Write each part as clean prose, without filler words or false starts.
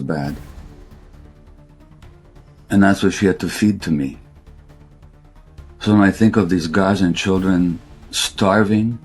bad. And that's what she had to feed to me. So when I think of these Gazan children starving,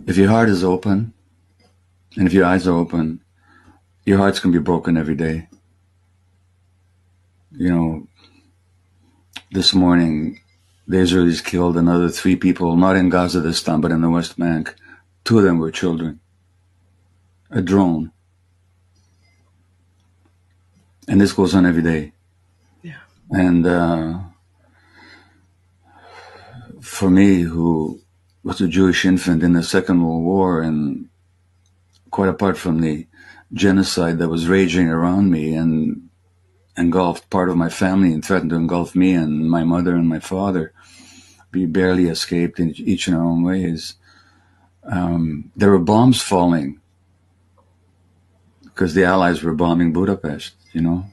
if your heart is open, and if your eyes are open, your heart's can be broken every day. You know, this morning, the Israelis killed another 3 people, not in Gaza this time, but in the West Bank. 2 of them were children. A drone. And this goes on every day. Yeah. And for me, who was a Jewish infant in the Second World War, and quite apart from the genocide that was raging around me and engulfed part of my family and threatened to engulf me and my mother and my father, we barely escaped in each in our own ways. There were bombs falling because the Allies were bombing Budapest, you know.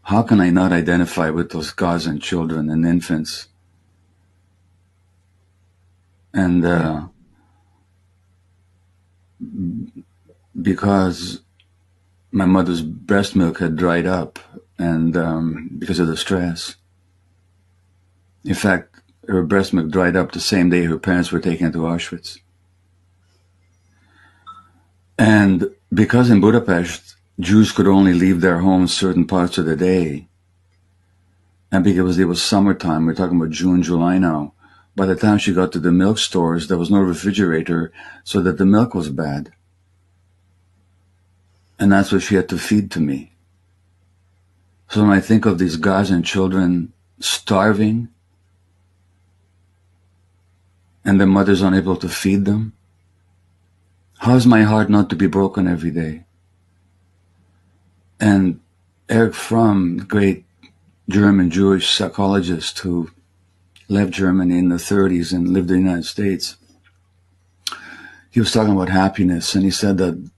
How can I not identify with those Gazan children and infants? And because my mother's breast milk had dried up, and because of the stress. In fact, her breast milk dried up the same day her parents were taken to Auschwitz. And because in Budapest, Jews could only leave their homes certain parts of the day, and because it was summertime, we're talking about June, July now, by the time she got to the milk stores, there was no refrigerator, so that the milk was bad. And that's what she had to feed to me. So when I think of these Gazan children starving, and their mothers unable to feed them, how's my heart not to be broken every day? And Erich Fromm, the great German Jewish psychologist who left Germany in the 30s and lived in the United States, he was talking about happiness, and he said that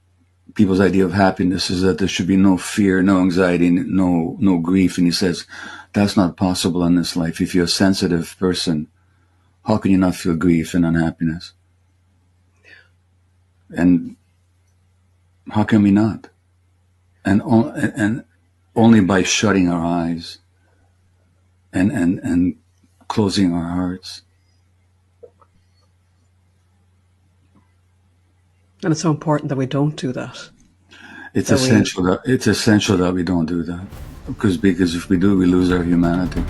people's idea of happiness is that there should be no fear, no anxiety, no grief. And he says, that's not possible in this life. If you're a sensitive person, how can you not feel grief and unhappiness? And how can we not? And only by shutting our eyes and closing our hearts. And it's so important that we don't do that. It's essential that we don't do that, because if we do, we lose our humanity.